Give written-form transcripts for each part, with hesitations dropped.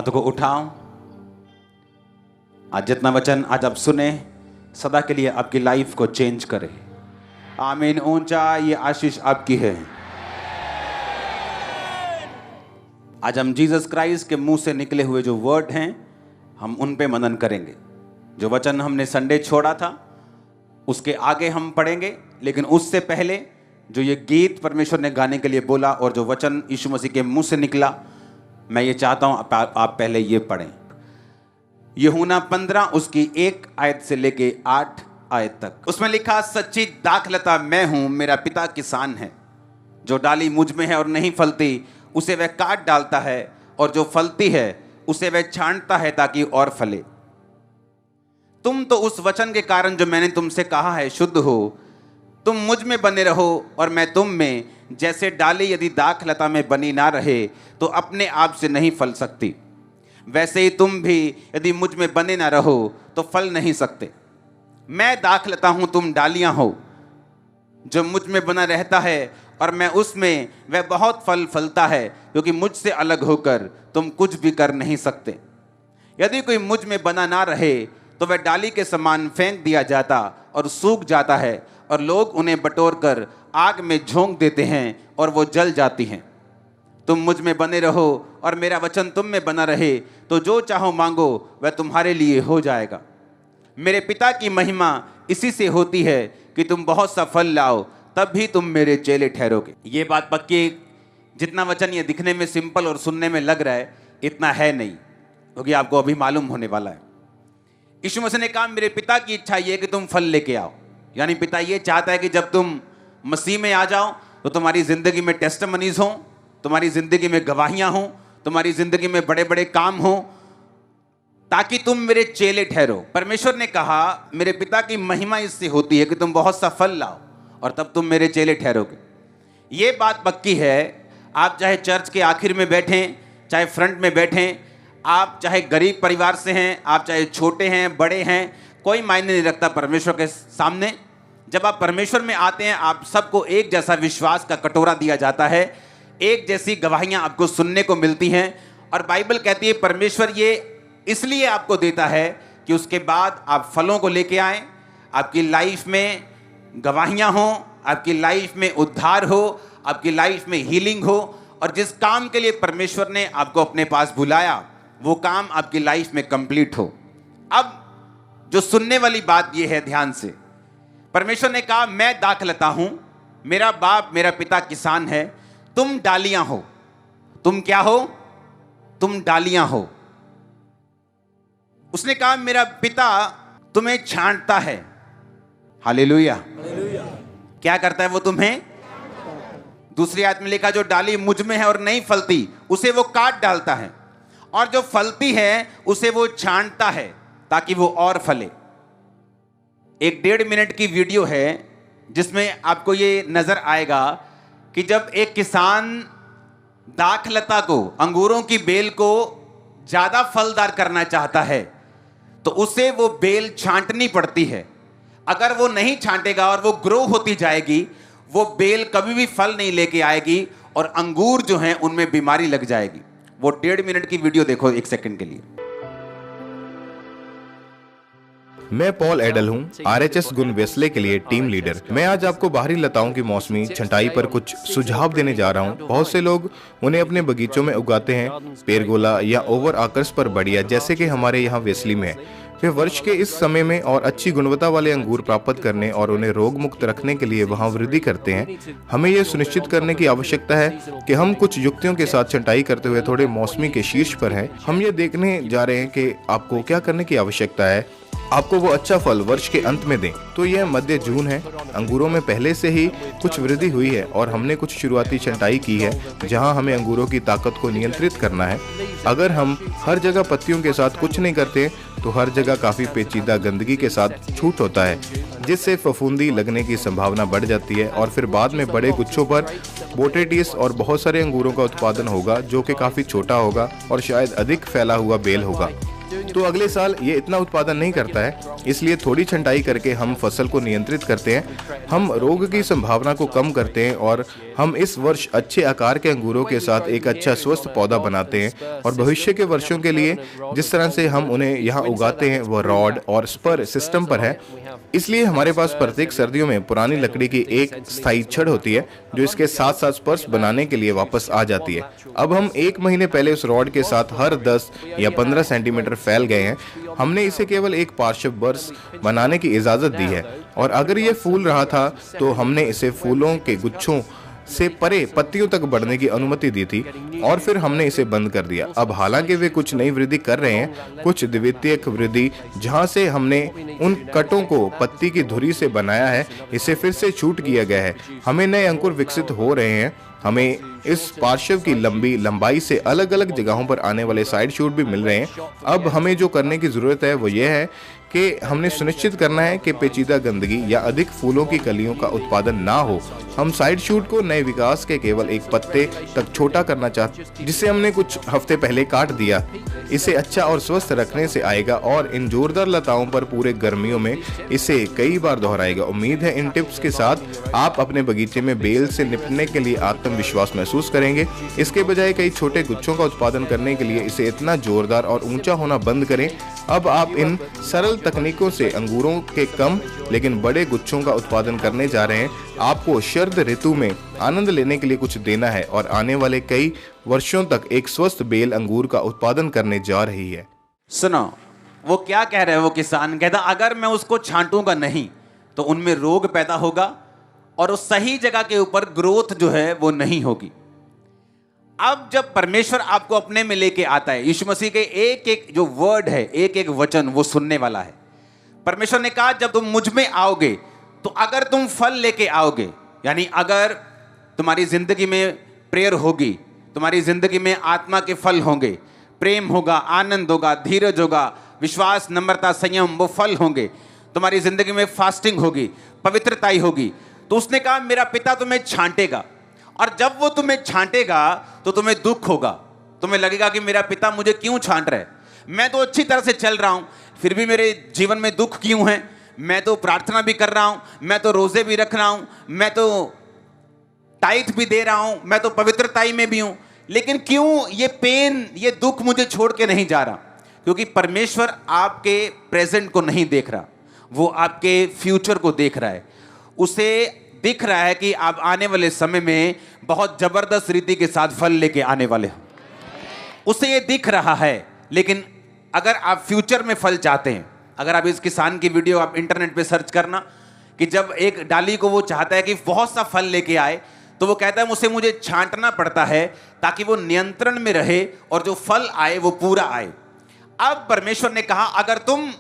हाथों को उठाओ। आज जितना वचन आज आप सुने सदा के लिए आपकी लाइफ को चेंज करे। आमीन। ऊंचा ये आशीष आपकी है। आज हम जीसस क्राइस्ट के मुंह से निकले हुए जो वर्ड हैं हम उन पे मनन करेंगे। जो वचन हमने संडे छोड़ा था उसके आगे हम पढ़ेंगे, लेकिन उससे पहले जो ये गीत परमेश्वर ने गाने के लिए बोला और जो वचन यीशु मसीह के मुंह से निकला, मैं ये चाहता हूं आप पहले ये पढ़ें। यूहन्ना 15 उसकी 1 आयत से लेके 8 आयत तक। उसमें लिखा, सच्ची दाखलता मैं हूं, मेरा पिता किसान है। जो डाली मुझ में है और नहीं फलती उसे वह काट डालता है, और जो फलती है उसे वह छांटता है ताकि और फले। तुम तो उस वचन के कारण जो मैंने तुमसे कहा है शुद्ध हो। तुम मुझ में बने रहो और मैं तुम में। जैसे डाली यदि दाखलता में बनी ना रहे तो अपने आप से नहीं फल सकती, वैसे ही तुम भी यदि मुझ में बने ना रहो तो फल नहीं सकते। मैं दाखलता हूं, तुम डालियां हो। जो मुझ में बना रहता है और मैं उसमें, वह बहुत फल फलता है, क्योंकि मुझसे अलग होकर तुम कुछ भी कर नहीं सकते। यदि कोई मुझ में बना ना रहे तो वह डाली के समान फेंक दिया जाता और सूख जाता है, और लोग उन्हें बटोर कर आग में झोंक देते हैं और वो जल जाती हैं। तुम मुझ में बने रहो और मेरा वचन तुम में बना रहे, तो जो चाहो मांगो वह तुम्हारे लिए हो जाएगा। मेरे पिता की महिमा इसी से होती है कि तुम बहुत सा फल लाओ, तब भी तुम मेरे चेले ठहरोगे। ये बात पक्की, जितना वचन ये दिखने में सिंपल और सुनने में लग रहा है इतना है नहीं, क्योंकि आपको अभी मालूम होने वाला है। यीशु मसीह ने कहा, मेरे पिता की इच्छा ये है कि तुम फल लेके आओ। यानी पिता ये चाहता है कि जब तुम मसीह में आ जाओ तो तुम्हारी जिंदगी में टेस्टिमनीज हों, तुम्हारी जिंदगी में गवाहियां हों, तुम्हारी जिंदगी में बड़े बड़े काम हों, ताकि तुम मेरे चेले ठहरो। परमेश्वर ने कहा, मेरे पिता की महिमा इससे होती है कि तुम बहुत सा फल लाओ और तब तुम मेरे चेले ठहरोगे। ये बात पक्की है। आप चाहे चर्च के आखिर में बैठें, चाहे फ्रंट में बैठें, आप चाहे गरीब परिवार से हैं, आप चाहे छोटे हैं बड़े हैं, कोई मायने नहीं रखता परमेश्वर के सामने। जब आप परमेश्वर में आते हैं आप सबको एक जैसा विश्वास का कटोरा दिया जाता है, एक जैसी गवाहियां आपको सुनने को मिलती हैं। और बाइबल कहती है परमेश्वर ये इसलिए आपको देता है कि उसके बाद आप फलों को लेके आएँ, आपकी लाइफ में गवाहियां हो, आपकी लाइफ में उद्धार हो, आपकी लाइफ में हीलिंग हो, और जिस काम के लिए परमेश्वर ने आपको अपने पास बुलाया वो काम आपकी लाइफ में कंप्लीट हो। अब जो सुनने वाली बात ये है, ध्यान से, परमेश्वर ने कहा, मैं दाखलता हूं, मेरा बाप मेरा पिता किसान है, तुम डालियां हो। तुम क्या हो? तुम डालियां हो। उसने कहा, मेरा पिता तुम्हें छांटता है। हालेलुया। क्या करता है वो तुम्हें? दूसरी आयत में लिखा, जो डाली मुझ में है और नहीं फलती उसे वो काट डालता है, और जो फलती है उसे वो छांटता है ताकि वो और फले। एक 1.5 मिनट की वीडियो है जिसमें आपको ये नजर आएगा कि जब एक किसान दाखलता को, अंगूरों की बेल को ज्यादा फलदार करना चाहता है तो उसे वो बेल छांटनी पड़ती है। अगर वो नहीं छांटेगा और वो ग्रो होती जाएगी, वो बेल कभी भी फल नहीं लेके आएगी और अंगूर जो हैं उनमें बीमारी लग जाएगी। वो 1.5 मिनट की वीडियो देखो 1 सेकंड के लिए। मैं पॉल एडल हूँ, RHS गुन वेस्ले के लिए टीम लीडर। मैं आज आपको बाहरी लताओं की मौसमी छंटाई पर कुछ सुझाव देने जा रहा हूँ। बहुत से लोग उन्हें अपने बगीचों में उगाते हैं, पेरगोला या ओवर आकर्स पर बढ़िया, जैसे कि हमारे यहाँ वेस्ली में है। वे वर्ष के इस समय में और अच्छी गुणवत्ता वाले अंगूर प्राप्त करने और उन्हें रोग मुक्त रखने के लिए वहां वृद्धि करते हैं। हमें यह सुनिश्चित करने की आवश्यकता है कि हम कुछ युक्तियों के साथ छंटाई करते हुए थोड़े मौसमी के शीर्ष पर हैं। हम ये देखने जा रहे हैं कि आपको क्या करने की आवश्यकता है आपको वो अच्छा फल वर्ष के अंत में दें। तो यह मध्य जून है, अंगूरों में पहले से ही कुछ वृद्धि हुई है और हमने कुछ शुरुआती छंटाई की है जहां हमें अंगूरों की ताकत को नियंत्रित करना है। अगर हम हर जगह पत्तियों के साथ कुछ नहीं करते तो हर जगह काफी पेचीदा गंदगी के साथ छूट होता है, जिससे फफूंदी लगने की संभावना बढ़ जाती है और फिर बाद में बड़े गुच्छों पर बोटेटिस और बहुत सारे अंगूरों का उत्पादन होगा जो कि काफी छोटा होगा और शायद अधिक फैला हुआ बेल होगा। तो अगले साल ये इतना उत्पादन नहीं करता है। इसलिए थोड़ी छंटाई करके हम फसल को नियंत्रित करते हैं, हम रोग की संभावना को कम करते हैं और हम इस वर्ष अच्छे आकार के अंगूरों के साथ एक अच्छा स्वस्थ पौधा बनाते हैं। और भविष्य के वर्षों के लिए जिस तरह से हम उन्हें यहाँ उगाते हैं वह रॉड और स्पर सिस्टम पर है। इसलिए हमारे पास प्रत्येक सर्दियों में पुरानी लकड़ी की एक स्थायी छड़ होती है जो इसके साथ साथ स्पर्श बनाने के लिए वापस आ जाती है। अब हम 1 महीने पहले उस रॉड के साथ हर 10 या 15 सेंटीमीटर फैल गए हैं। हमने इसे केवल एक पार्श्व बर्स बनाने की इजाजत दी है और अगर ये फूल रहा था तो हमने इसे फूलों के गुच्छों से परे पत्तियों तक बढ़ने की अनुमति दी थी और फिर हमने इसे बंद कर दिया। अब हालांकि वे कुछ नई वृद्धि कर रहे हैं, कुछ द्वितीयक वृद्धि जहां से हमने उन कटों को पत्ती की धुरी से बनाया है, इसे फिर से छूट किया गया है। हमें नए अंकुर विकसित हो रहे हैं। हमें इस पार्श्व की लंबाई से अलग अलग जगहों पर आने वाले साइड शूट भी मिल रहे हैं। अब हमें जो करने की जरूरत है वो ये है कि हमने सुनिश्चित करना है कि पेचीदा गंदगी या अधिक फूलों की कलियों का उत्पादन ना हो। हम साइड शूट को नए विकास के केवल एक पत्ते तक छोटा करना चाहते, जिसे हमने कुछ हफ्ते पहले काट दिया। इसे अच्छा और स्वस्थ रखने से आएगा और इन जोरदार लताओं पर पूरे गर्मियों में इसे कई बार दोहराएगा। उम्मीद है इन टिप्स के साथ आप अपने बगीचे में बेल से निपटने के लिए आत्मविश्वास महसूस करेंगे। इसके बजाय कई छोटे गुच्छों का उत्पादन करने के लिए इसे इतना जोरदार और ऊंचा होना बंद करें। अब आप इन सरल तकनीकों से अंगूरों के कम लेकिन बड़े गुच्छों का उत्पादन करने जा रहे हैं। आपको शरद ऋतु में आनंद लेने के लिए कुछ देना है और आने वाले कई वर्षों तक एक स्वस्थ बेल अंगूर का उत्पादन करने जा रही है। सुनो, वो क्या कह रहे हैं? वो किसान कहता अगर मैं उसको छांटूंगा नहीं तो उनमें रोग पैदा होगा और उस सही जगह के ऊपर ग्रोथ जो है वो नहीं होगी। अब जब परमेश्वर आपको अपने में लेके आता है, यीशु मसीह के एक एक जो वर्ड है, एक एक वचन वो सुनने वाला है। परमेश्वर ने कहा जब तुम मुझ में आओगे तो अगर तुम फल लेके आओगे, यानी अगर तुम्हारी जिंदगी में प्रेयर होगी, तुम्हारी जिंदगी में आत्मा के फल होंगे, प्रेम होगा, आनंद होगा, धीरज होगा, विश्वास, नम्रता, संयम, वो फल होंगे। तुम्हारी जिंदगी में फास्टिंग होगी, पवित्रताई होगी। तो उसने कहा मेरा पिता तुम्हें छांटेगा और जब वो तुम्हें छांटेगा तो तुम्हें दुख होगा। तुम्हें लगेगा कि मेरा पिता मुझे क्यों छांट रहा है, मैं तो अच्छी तरह से चल रहा हूं, फिर भी मेरे जीवन में दुख क्यों है। मैं तो प्रार्थना भी कर रहा हूं, मैं तो रोजे भी रख रहा हूं, मैं तो टाइथ भी दे रहा हूं, मैं तो पवित्रताई में भी हूं, लेकिन क्यों ये पेन, ये दुख मुझे छोड़ के नहीं जा रहा? क्योंकि परमेश्वर आपके प्रेजेंट को नहीं देख रहा, वो आपके फ्यूचर को देख रहा है। उसे दिख रहा है कि आप आने वाले समय में बहुत जबरदस्त रीति के साथ फल लेके आने वाले हो, उसे ये दिख रहा है। लेकिन अगर आप फ्यूचर में फल चाहते हैं, अगर आप इस किसान की वीडियो आप इंटरनेट पे सर्च करना कि जब एक डाली को वो चाहता है कि बहुत सा फल लेके आए, तो वो कहता है उसे मुझे छांटना पड़ता है ताकि वो नियंत्रण में रहे और जो फल आए वो पूरा आए। अब परमेश्वर ने कहा अगर तुम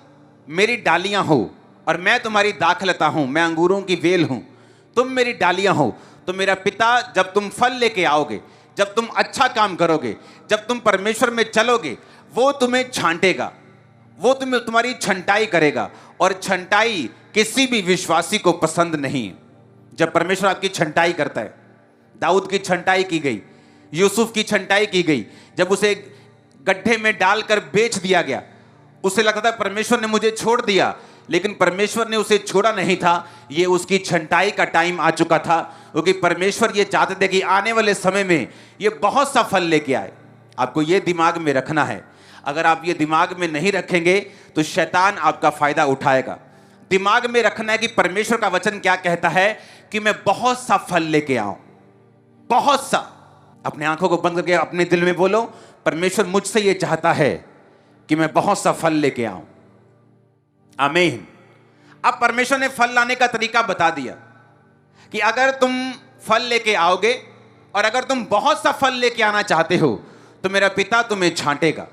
मेरी डालियां हो और मैं तुम्हारी दाखलता हूं, मैं अंगूरों की वेल हूं, तुम मेरी डालियां हो, तो मेरा पिता जब तुम फल लेके आओगे, जब तुम अच्छा काम करोगे, जब तुम परमेश्वर में चलोगे, वो तुम्हें छांटेगा, वो तुम्हारी छंटाई करेगा। और छंटाई किसी भी विश्वासी को पसंद नहीं है। जब परमेश्वर आपकी छंटाई करता है, दाऊद की छंटाई की गई, यूसुफ की छंटाई की गई, जब उसे गड्ढे में डालकर बेच दिया गया, उसे लगता था परमेश्वर ने मुझे छोड़ दिया, लेकिन परमेश्वर ने उसे छोड़ा नहीं था। ये उसकी छंटाई का टाइम आ चुका था, क्योंकि परमेश्वर ये चाहते थे कि आने वाले समय में ये बहुत सा फल लेके आए। आपको ये दिमाग में रखना है। अगर आप ये दिमाग में नहीं रखेंगे तो शैतान आपका फायदा उठाएगा। दिमाग में रखना है कि परमेश्वर का वचन क्या कहता है कि मैं बहुत सा फल लेके आऊं, बहुत सा। अपने आंखों को बंद करके अपने दिल में बोलो, परमेश्वर मुझसे ये चाहता है कि मैं बहुत सा फल लेके आऊं। आमीन। अब परमेश्वर ने फल लाने का तरीका बता दिया कि अगर तुम फल लेके आओगे और अगर तुम बहुत सा फल लेके आना चाहते हो तो मेरा पिता तुम्हें छांटेगा।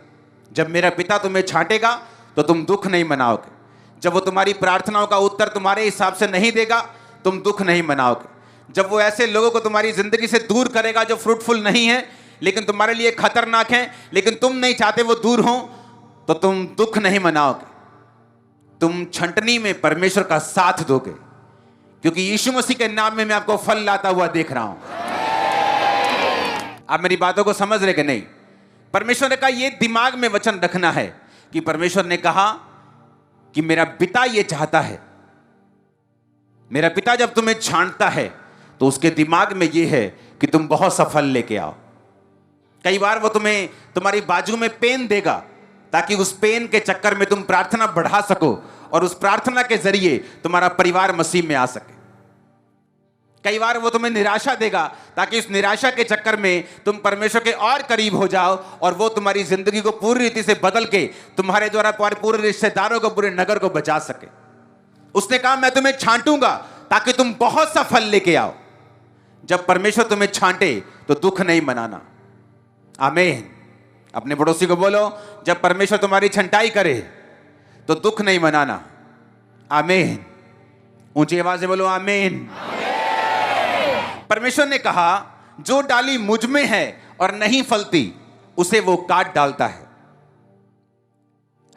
जब मेरा पिता तुम्हें छांटेगा तो तुम दुख नहीं मनाओगे। जब वो तुम्हारी प्रार्थनाओं का उत्तर तुम्हारे हिसाब से नहीं देगा, तुम दुख नहीं मनाओगे। जब वो ऐसे लोगों को तुम्हारी जिंदगी से दूर करेगा जो फ्रूटफुल नहीं है, लेकिन तुम्हारे लिए खतरनाक है, लेकिन तुम नहीं चाहते वो दूर हो, तो तुम दुख नहीं मनाओगे। तुम छंटनी में परमेश्वर का साथ दोगे, क्योंकि यीशु मसीह के नाम में मैं आपको फल लाता हुआ देख रहा हूं। आप मेरी बातों को समझ रहे कि नहीं? परमेश्वर ने कहा यह दिमाग में वचन रखना है कि परमेश्वर ने कहा कि मेरा पिता ये चाहता है, मेरा पिता जब तुम्हें छांटता है तो उसके दिमाग में ये है कि तुम बहुत सफल लेके आओ। कई बार वो तुम्हें तुम्हारी बाजू में पेन देगा ताकि उस पेन के चक्कर में तुम प्रार्थना बढ़ा सको और उस प्रार्थना के जरिए तुम्हारा परिवार मसीह में आ सके। कई बार वो तुम्हें निराशा देगा ताकि उस निराशा के चक्कर में तुम परमेश्वर के और करीब हो जाओ और वो तुम्हारी जिंदगी को पूरी रीति से बदल के तुम्हारे द्वारा पूरे रिश्तेदारों को, पूरे नगर को बचा सके। उसने कहा मैं तुम्हें छांटूंगा ताकि तुम बहुत सफल लेके आओ। जब परमेश्वर तुम्हें छांटे तो दुख नहीं मनाना। आमीन। अपने पड़ोसी को बोलो, जब परमेश्वर तुम्हारी छंटाई करे तो दुख नहीं मनाना। आमीन। ऊंची आवाज से बोलो आमीन। परमेश्वर ने कहा जो डाली मुझ में है और नहीं फलती उसे वो काट डालता है।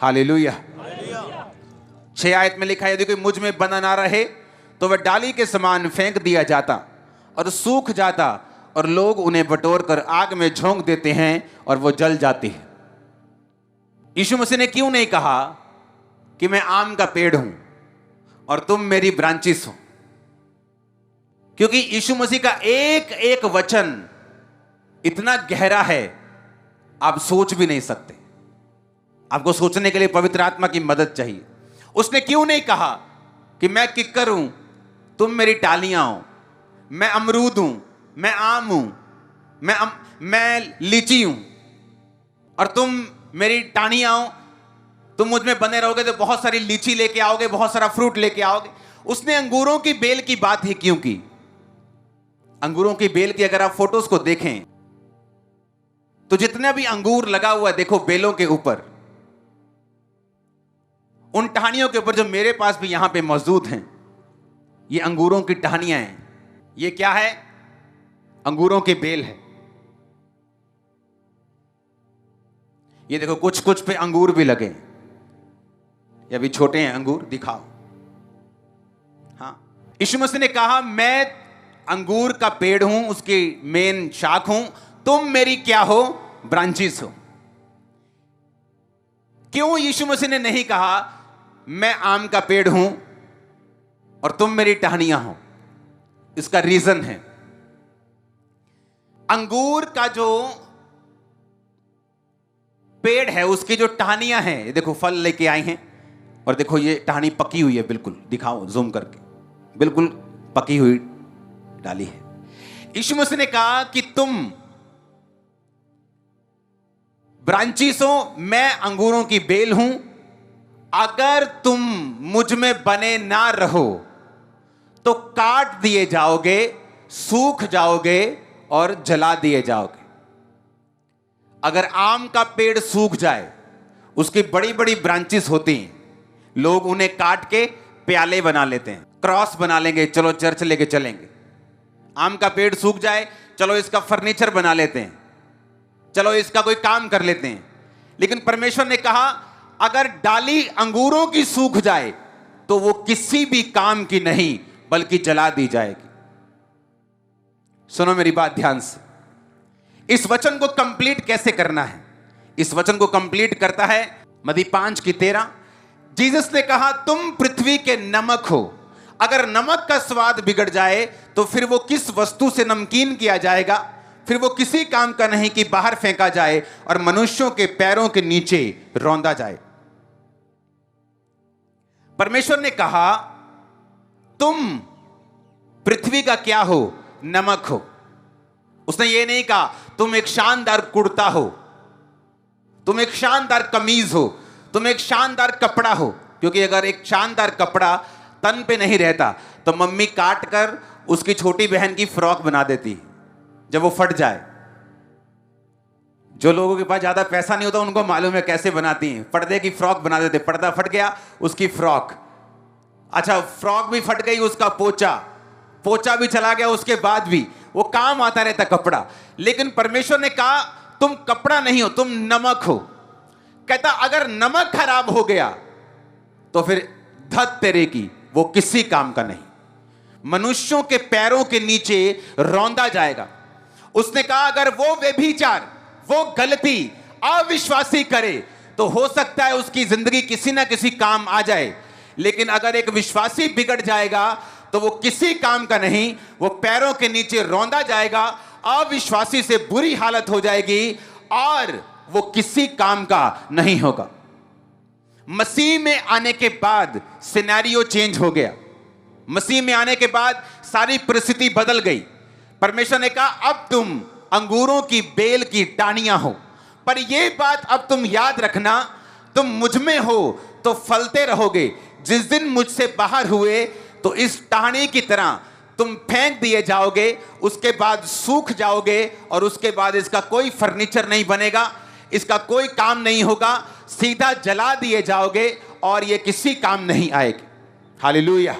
हालेलुया। 6 आयत में लिखा है यदि कोई मुझ में बना ना रहे तो वह डाली के समान फेंक दिया जाता और सूख जाता और लोग उन्हें बटोर कर आग में झोंक देते हैं और वो जल जाती है। यीशु मसीह ने क्यों नहीं कहा कि मैं आम का पेड़ हूं और तुम मेरी ब्रांचेस हो? क्योंकि यीशु मसीह का एक एक वचन इतना गहरा है आप सोच भी नहीं सकते। आपको सोचने के लिए पवित्र आत्मा की मदद चाहिए। उसने क्यों नहीं कहा कि मैं किक्कर हूं, तुम मेरी टालियां हो, मैं अमरूद हूं, मैं आम हूं, मैं लीची हूं और तुम मेरी टाहनियां हो, तुम मुझ में बने रहोगे तो बहुत सारी लीची लेके आओगे, बहुत सारा फ्रूट लेके आओगे। उसने अंगूरों की बेल की बात ही क्यों की? अंगूरों की बेल की अगर आप फोटोज को देखें तो जितना भी अंगूर लगा हुआ है देखो बेलों के ऊपर, उन टहनियों के ऊपर जो मेरे पास भी यहां पे मौजूद हैं, ये अंगूरों की टहनियां हैं। ये क्या है? अंगूरों की बेल है। ये देखो कुछ कुछ पे अंगूर भी लगे, ये अभी छोटे हैं अंगूर, दिखाओ। हाँ, यीशु मसीह ने कहा मैं अंगूर का पेड़ हूं, उसकी मेन शाख हूं, तुम मेरी क्या हो? ब्रांचेस हो। क्यों यीशु मसीह ने नहीं कहा मैं आम का पेड़ हूं और तुम मेरी टहनियां हो? इसका रीजन है अंगूर का जो पेड़ है उसकी जो टहनियां हैं, देखो फल लेके आए हैं और देखो ये टहनी पकी हुई है, बिल्कुल दिखाओ जूम करके, बिल्कुल पकी हुई डाली है। यीशु मसीह ने कहा कि तुम ब्रांचेस हो, मैं अंगूरों की बेल हूं। अगर तुम मुझ में बने ना रहो तो काट दिए जाओगे, सूख जाओगे और जला दिए जाओगे। अगर आम का पेड़ सूख जाए, उसकी बड़ी बड़ी ब्रांचेस होती हैं, लोग उन्हें काट के प्याले बना लेते हैं, क्रॉस बना लेंगे, चलो चर्च लेके चलेंगे। आम का पेड़ सूख जाए, चलो इसका फर्नीचर बना लेते हैं, चलो इसका कोई काम कर लेते हैं। लेकिन परमेश्वर ने कहा अगर डाली अंगूरों की सूख जाए तो वो किसी भी काम की नहीं बल्कि जला दी जाएगी। सुनो मेरी बात ध्यान से। इस वचन को कंप्लीट कैसे करना है? इस वचन को कंप्लीट करता है मत्ती 5:13। जीसस ने कहा तुम पृथ्वी के नमक हो। अगर नमक का स्वाद बिगड़ जाए तो फिर वो किस वस्तु से नमकीन किया जाएगा? फिर वो किसी काम का नहीं कि बाहर फेंका जाए और मनुष्यों के पैरों के नीचे रौंदा जाए। परमेश्वर ने कहा तुम पृथ्वी का क्या हो? नमक हो। उसने ये नहीं कहा तुम एक शानदार कुर्ता हो, तुम एक शानदार कमीज हो, तुम एक शानदार कपड़ा हो। क्योंकि अगर एक शानदार कपड़ा तन पे नहीं रहता तो मम्मी काट कर उसकी छोटी बहन की फ्रॉक बना देती जब वो फट जाए। जो लोगों के पास ज्यादा पैसा नहीं होता उनको मालूम है कैसे बनाती हैं। पर्दे की फ्रॉक बना देते, पर्दा फट गया उसकी फ्रॉक, अच्छा फ्रॉक भी फट गई उसका पोचा भी चला गया, उसके बाद भी वो काम आता रहता कपड़ा। लेकिन परमेश्वर ने कहा तुम कपड़ा नहीं हो, तुम नमक हो। कहता अगर नमक खराब हो गया तो फिर धत तेरे की, वो किसी काम का नहीं, मनुष्यों के पैरों के नीचे रौंदा जाएगा। उसने कहा अगर वो व्यभिचार, वो गलती अविश्वासी करे तो हो सकता है उसकी जिंदगी किसी ना किसी काम आ जाए, लेकिन अगर एक विश्वासी बिगड़ जाएगा तो वो किसी काम का नहीं, वो पैरों के नीचे रौंदा जाएगा, अविश्वासी से बुरी हालत हो जाएगी और वो किसी काम का नहीं होगा। मसीह में आने के बाद सिनेरियो चेंज हो गया। मसीह में आने के बाद सारी परिस्थिति बदल गई। परमेश्वर ने कहा अब तुम अंगूरों की बेल की टाहनियां हो, पर यह बात अब तुम याद रखना, तुम मुझ में हो तो फलते रहोगे। जिस दिन मुझसे बाहर हुए तो इस टहनी की तरह तुम फेंक दिए जाओगे, उसके बाद सूख जाओगे और उसके बाद इसका कोई फर्नीचर नहीं बनेगा, इसका कोई काम नहीं होगा, सीधा जला दिए जाओगे और ये किसी काम नहीं आएगी। हालेलुया!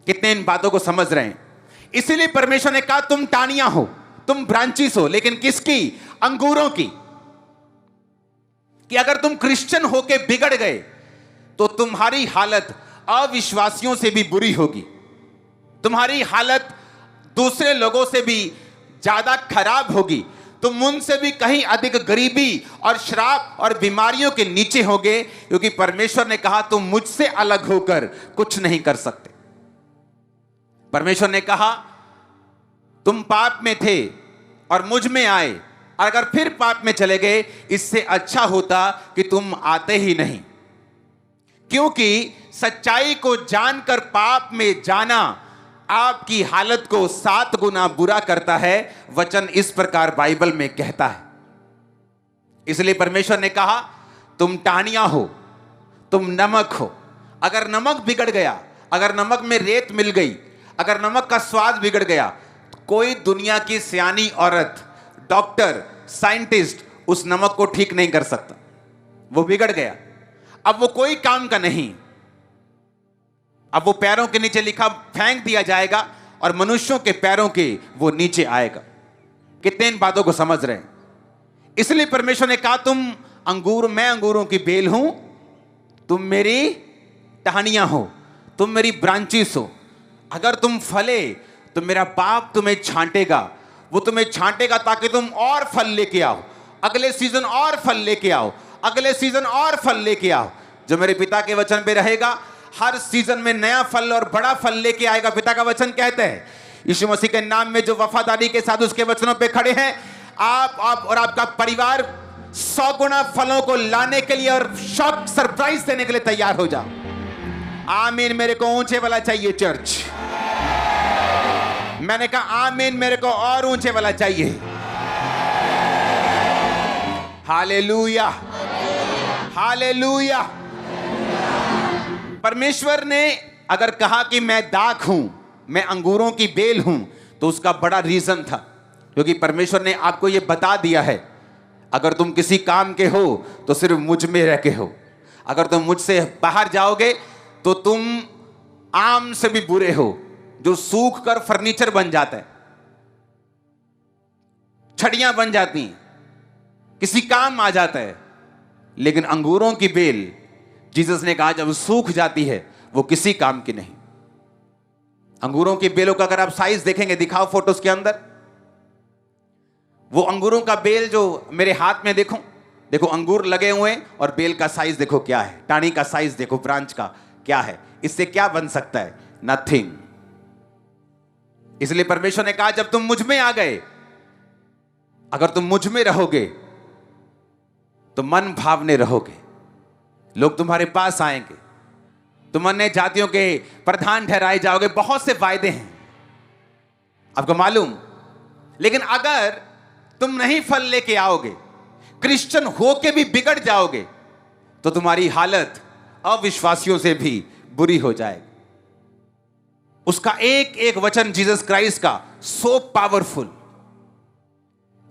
कितने इन बातों को समझ रहे हैं? इसीलिए परमेश्वर ने कहा तुम टाहनियां हो, तुम ब्रांचेस हो, लेकिन किसकी? अंगूरों की। कि अगर तुम क्रिश्चियन होके बिगड़ गए तो तुम्हारी हालत अविश्वासियों से भी बुरी होगी, तुम्हारी हालत दूसरे लोगों से भी ज्यादा खराब होगी, तुम उनसे भी कहीं अधिक गरीबी और श्राप और बीमारियों के नीचे होगे, क्योंकि परमेश्वर ने कहा तुम मुझसे अलग होकर कुछ नहीं कर सकते। परमेश्वर ने कहा तुम पाप में थे और मुझ में आए, अगर फिर पाप में चले गए इससे अच्छा होता कि तुम आते ही नहीं, क्योंकि सच्चाई को जानकर पाप में जाना आपकी हालत को 7 गुना बुरा करता है। वचन इस प्रकार बाइबल में कहता है। इसलिए परमेश्वर ने कहा तुम टाहनियां हो, तुम नमक हो। अगर नमक बिगड़ गया, अगर नमक में रेत मिल गई, अगर नमक का स्वाद बिगड़ गया, तो कोई दुनिया की सियानी औरत, डॉक्टर, साइंटिस्ट उस नमक को ठीक नहीं कर सकता। वो बिगड़ गया, अब वो कोई काम का नहीं। अब वो पैरों के नीचे लिखा फेंक दिया जाएगा और मनुष्यों के पैरों के वो नीचे आएगा। कितने इन बातों को समझ रहे हैं? इसलिए परमेश्वर ने कहा तुम मैं अंगूरों की बेल हूं, तुम मेरी टहनियां हो, तुम मेरी ब्रांचेस हो। अगर तुम फले तो मेरा बाप तुम्हें छांटेगा, वो तुम्हें छांटेगा ताकि तुम और फल लेके आओ, अगले सीजन और फल लेके आओ, अगले सीजन और फल लेके आओ। जो मेरे पिता के वचन पे रहेगा हर सीजन में नया फल और बड़ा फल लेके आएगा। पिता का वचन कहते हैं यीशु मसीह के नाम में जो वफादारी के साथ उसके वचनों पे खड़े हैं, आप और आपका परिवार 100 गुना फलों को लाने के लिए और शॉक सरप्राइज देने के लिए तैयार हो जाओ। आमीन। मेरे को ऊंचे वाला चाहिए चर्च। मैंने कहा आमीन, मेरे को और ऊंचे वाला चाहिए। Hallelujah, hallelujah. परमेश्वर ने अगर कहा कि मैं दाख हूं, मैं अंगूरों की बेल हूं, तो उसका बड़ा रीजन था, क्योंकि परमेश्वर ने आपको यह बता दिया है अगर तुम किसी काम के हो तो सिर्फ मुझ में रह के हो, अगर तुम मुझसे बाहर जाओगे तो तुम आम से भी बुरे हो, जो सूख कर फर्नीचर बन जाता है, छड़ियां बन जाती हैं, किसी काम आ जाता है। लेकिन अंगूरों की बेल, जीसस ने कहा जब सूख जाती है वो किसी काम की नहीं। अंगूरों की बेलों का अगर आप साइज देखेंगे, दिखाओ फोटोज के अंदर, वो अंगूरों का बेल जो मेरे हाथ में देखो, देखो अंगूर लगे हुए और बेल का साइज देखो क्या है, टाहनी का साइज देखो, ब्रांच का क्या है, इससे क्या बन सकता है? नथिंग। इसलिए परमेश्वर ने कहा जब तुम मुझ में आ गए, अगर तुम मुझ में रहोगे तो मन भावने रहोगे, लोग तुम्हारे पास आएंगे, तुम अन्य जातियों के प्रधान ठहराए जाओगे। बहुत से वायदे हैं आपको मालूम। लेकिन अगर तुम नहीं फल लेके आओगे, क्रिश्चियन होके भी बिगड़ जाओगे, तो तुम्हारी हालत अविश्वासियों से भी बुरी हो जाएगी। उसका एक एक वचन जीसस क्राइस्ट का सो पावरफुल।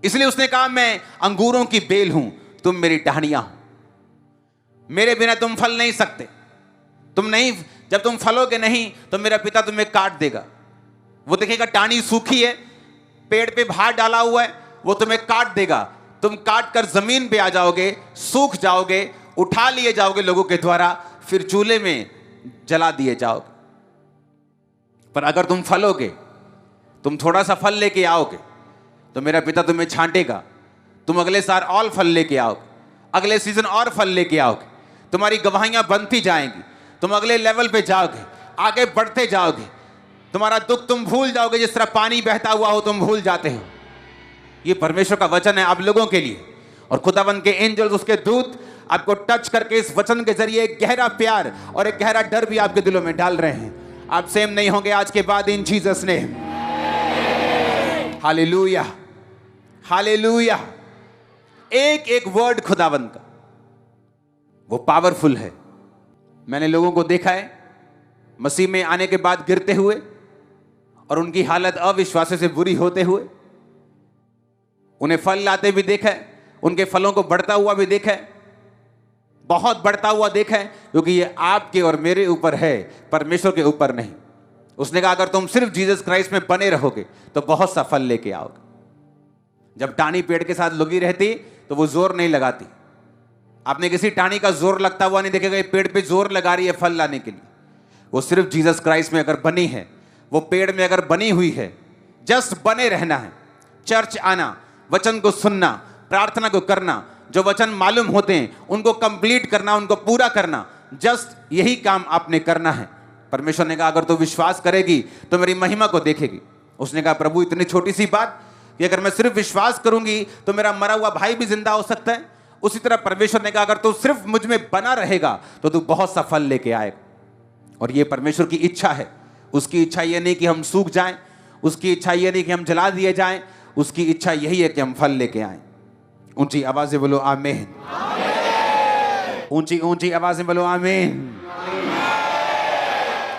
इसलिए उसने कहा मैं अंगूरों की बेल हूं, तुम मेरी टहनियां हो, मेरे बिना तुम फल नहीं सकते। तुम नहीं, जब तुम फलोगे नहीं तो मेरा पिता तुम्हें काट देगा। वो देखेगा टहनी सूखी है, पेड़ पे भार डाला हुआ है, वो तुम्हें काट देगा। तुम काट कर जमीन पे आ जाओगे, सूख जाओगे, उठा लिए जाओगे लोगों के द्वारा, फिर चूल्हे में जला दिए जाओगे। पर अगर तुम फलोगे, तुम थोड़ा सा फल लेके आओगे, तो मेरा पिता तुम्हें छांटेगा, तुम अगले साल और फल लेके आओगे, अगले सीजन और फल लेके आओगे, तुम्हारी गवाहियां बनती जाएंगी, तुम अगले लेवल पे जाओगे, आगे बढ़ते जाओगे, तुम्हारा दुख तुम भूल जाओगे, जिस तरह पानी बहता हुआ हो तुम भूल जाते हो। ये परमेश्वर का वचन है आप लोगों के लिए, और खुदावंद के एंजल्स, उसके दूत आपको टच करके इस वचन के जरिए एक गहरा प्यार और एक गहरा डर भी आपके दिलों में डाल रहे हैं। आप सेम नहीं होंगे आज के बाद, इन जीसस नेम। Hallelujah, hallelujah. एक एक वर्ड खुदावंद का वो पावरफुल है। मैंने लोगों को देखा है मसीह में आने के बाद गिरते हुए और उनकी हालत अविश्वास से बुरी होते हुए। उन्हें फल लाते भी देखा है, उनके फलों को बढ़ता हुआ भी देखा है, बहुत बढ़ता हुआ देखा है, क्योंकि ये आपके और मेरे ऊपर है, परमेश्वर के ऊपर नहीं। उसने कहा अगर तुम सिर्फ जीसस क्राइस्ट में बने रहोगे तो बहुत सा फल लेके आओगे। जब टानी पेड़ के साथ लगी रहती तो वो जोर नहीं लगाती। आपने किसी टानी का जोर लगता हुआ नहीं देखेगा, ये पेड़ पे जोर लगा रही है फल लाने के लिए। वो सिर्फ जीसस क्राइस्ट में अगर बनी है, वो पेड़ में अगर बनी हुई है, जस्ट बने रहना है, चर्च आना, वचन को सुनना, प्रार्थना को करना, जो वचन मालूम होते हैं उनको कंप्लीट करना, उनको पूरा करना, जस्ट यही काम आपने करना है। परमेश्वर ने कहा अगर तू विश्वास करेगी तो मेरी महिमा को देखेगी। उसने कहा प्रभु इतनी छोटी सी बात कि अगर मैं सिर्फ विश्वास करूंगी तो मेरा मरा हुआ भाई भी जिंदा हो सकता है। उसी तरह परमेश्वर ने कहा अगर तू सिर्फ मुझ में बना रहेगा तो तू बहुत सा फल लेके आएगा। और ये परमेश्वर की इच्छा है। उसकी इच्छा ये नहीं कि हम सूख जाएं, उसकी इच्छा ये नहीं कि हम जला दिए जाएं, उसकी इच्छा यही है कि हम फल लेके आएं। ऊंची आवाज से बोलो आमीन, ऊंची ऊंची आवाज से बोलो आमीन।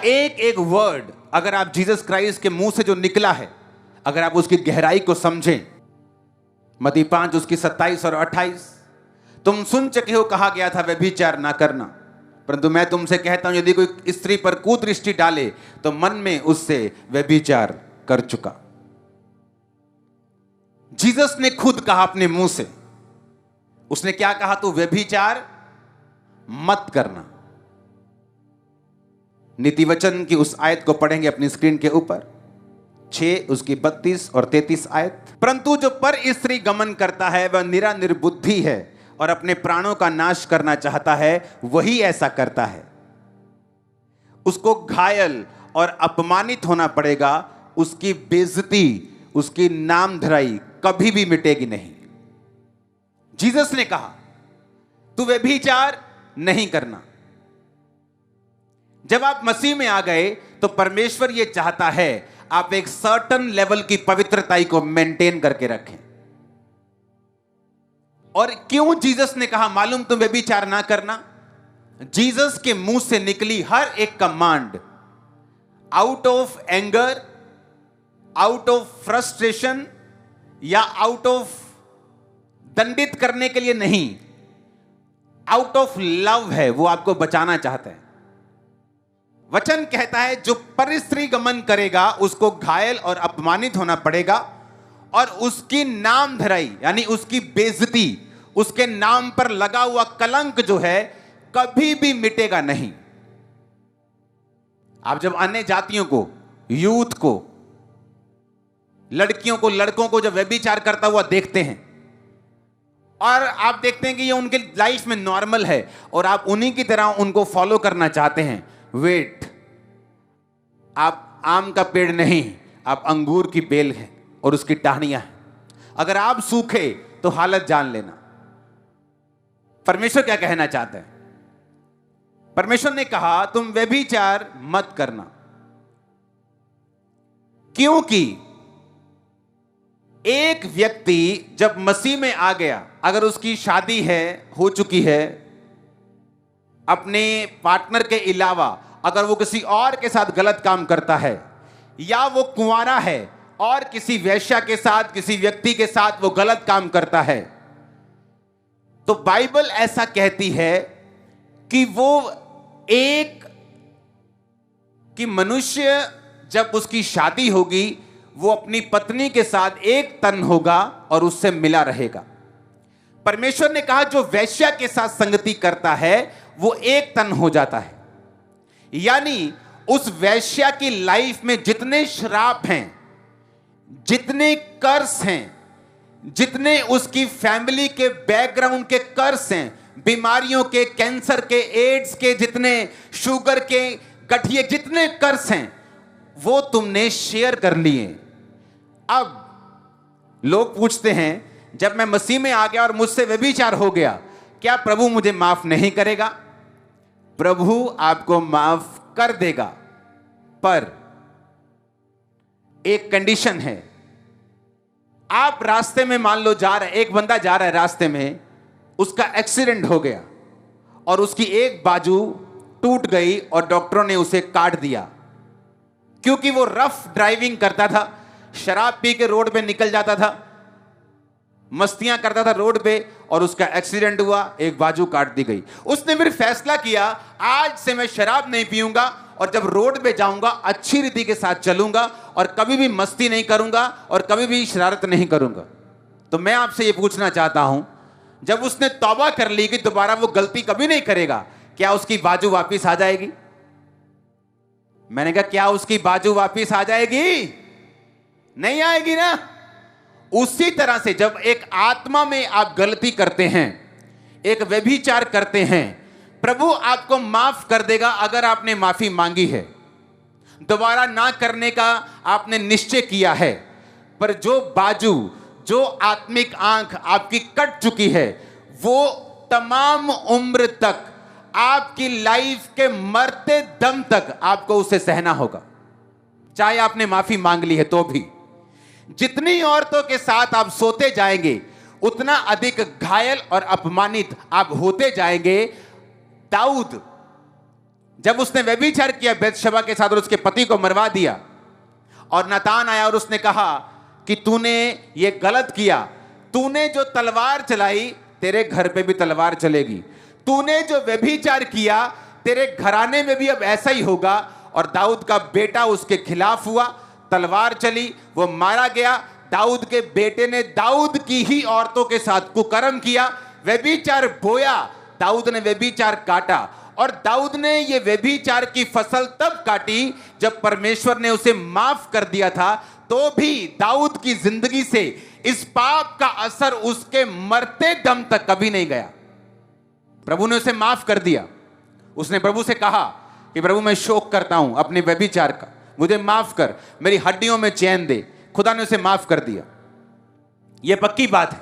एक एक वर्ड अगर आप जीसस क्राइस्ट के मुंह से जो निकला है, अगर आप उसकी गहराई को समझें, मत्ती 5 उसकी 27 और 28, तुम सुन चुके हो कहा गया था व्यभिचार ना करना, परंतु मैं तुमसे कहता हूं यदि कोई स्त्री पर कुदृष्टि डाले तो मन में उससे व्यभिचार कर चुका। जीसस ने खुद कहा अपने मुंह से, उसने क्या कहा? तू व्यभिचार मत करना। नीति वचन की उस आयत को पढ़ेंगे अपनी स्क्रीन के ऊपर, 6 उसकी 32 और 33 आयत। परंतु जो पर स्त्री गमन करता है वह निरा निर्बुद्धि है और अपने प्राणों का नाश करना चाहता है, वही ऐसा करता है। उसको घायल और अपमानित होना पड़ेगा, उसकी बेइज्जती, उसकी नामधराई कभी भी मिटेगी नहीं। जीसस ने कहा तू व्यभिचार नहीं करना। जब आप मसीह में आ गए तो परमेश्वर यह चाहता है आप एक सर्टन लेवल की पवित्रता को मेंटेन करके रखें। और क्यों जीसस ने कहा मालूम तुम व्यभिचार ना करना? जीसस के मुंह से निकली हर एक command out of anger, out of frustration या आउट ऑफ दंडित करने के लिए नहीं, आउट ऑफ लव है। वो आपको बचाना चाहता है। वचन कहता है जो परस्त्री गमन करेगा उसको घायल और अपमानित होना पड़ेगा और उसकी नाम धराई यानी उसकी बेइज्जती, उसके नाम पर लगा हुआ कलंक जो है कभी भी मिटेगा नहीं। आप जब अन्य जातियों को, यूथ को, लड़कियों को, लड़कों को जब व्यभिचार करता हुआ देखते हैं और आप देखते हैं कि ये उनके लाइफ में नॉर्मल है और आप उन्हीं की तरह उनको फॉलो करना चाहते हैं, वेट, आप आम का पेड़ नहीं, आप अंगूर की बेल हैं और उसकी टहनियां हैं। अगर आप सूखे तो हालत जान लेना। परमेश्वर क्या कहना चाहता है? परमेश्वर ने कहा तुम व्यभिचार मत करना, क्योंकि एक व्यक्ति जब मसीह में आ गया, अगर उसकी शादी है, हो चुकी है, अपने पार्टनर के अलावा अगर वो किसी और के साथ गलत काम करता है या वो कुंवारा है और किसी वेश्या के साथ, किसी व्यक्ति के साथ वो गलत काम करता है, तो बाइबल ऐसा कहती है कि वो एक कि मनुष्य जब उसकी शादी होगी वो अपनी पत्नी के साथ एक तन होगा और उससे मिला रहेगा। परमेश्वर ने कहा जो वेश्या के साथ संगति करता है वो एक तन हो जाता है। यानी उस वेश्या की लाइफ में जितने श्राप हैं, जितने कर्स हैं, जितने उसकी फैमिली के बैकग्राउंड के कर्ज हैं, बीमारियों के, कैंसर के, एड्स के, जितने शुगर के, गठिए, जितने कर्ज हैं, वो तुमने शेयर कर लिए। अब लोग पूछते हैं, जब मैं मसीह में आ गया और मुझसे व्यभिचार हो गया, क्या प्रभु मुझे माफ नहीं करेगा? प्रभु आपको माफ कर देगा, पर एक कंडीशन है। आप रास्ते में मान लो जा रहे, एक बंदा जा रहा है रास्ते में, उसका एक्सीडेंट हो गया और उसकी एक बाजू टूट गई और डॉक्टरों ने उसे काट दिया, क्योंकि वो रफ ड्राइविंग करता था, शराब पी के रोड पे निकल जाता था, मस्तियां करता था रोड पे, और उसका एक्सीडेंट हुआ, एक बाजू काट दी गई। उसने फिर फैसला किया, आज से मैं शराब नहीं पीऊंगा और जब रोड पे जाऊंगा अच्छी रीति के साथ चलूंगा और कभी भी मस्ती नहीं करूंगा और कभी भी शरारत नहीं करूंगा। तो मैं आपसे ये पूछना चाहता हूं, जब उसने तौबा कर ली कि दोबारा वो गलती कभी नहीं करेगा, क्या उसकी बाजू वापिस आ जाएगी? मैंने कहा, क्या उसकी बाजू वापिस आ जाएगी? नहीं आएगी ना। उसी तरह से जब एक आत्मा में आप गलती करते हैं, एक व्यभिचार करते हैं, प्रभु आपको माफ कर देगा अगर आपने माफी मांगी है, दोबारा ना करने का आपने निश्चय किया है। पर जो बाजू, जो आत्मिक आंख आपकी कट चुकी है, वो तमाम उम्र तक, आपकी लाइफ के मरते दम तक आपको उसे सहना होगा, चाहे आपने माफी मांग ली है तो भी। जितनी औरतों के साथ आप सोते जाएंगे, उतना अधिक घायल और अपमानित आप होते जाएंगे। दाऊद, जब उसने व्यभिचार किया बैतशबा के साथ और उसके पति को मरवा दिया, और नातान आया और उसने कहा कि तूने ये गलत किया, तूने जो तलवार चलाई तेरे घर पे भी तलवार चलेगी, तूने जो व्यभिचार किया तेरे घराने में भी अब ऐसा ही होगा। और दाऊद का बेटा उसके खिलाफ हुआ, तलवार चली, वो मारा गया। दाऊद के बेटे ने दाऊद की ही औरतों के साथ कुकर्म किया, व्यभिचार बोया, दाऊद ने व्यभिचार काटा। और दाऊद ने ये व्यभिचार की फसल तब काटी जब परमेश्वर ने उसे माफ कर दिया था, तो भी दाऊद की जिंदगी से इस पाप का असर उसके मरते दम तक कभी नहीं गया। प्रभु ने उसे माफ कर दिया। उसने प्रभु से कहा कि प्रभु मैं शोक करता हूं अपने व्यभिचार का, मुझे माफ कर, मेरी हड्डियों में चैन दे। खुदा ने उसे माफ कर दिया, यह पक्की बात है।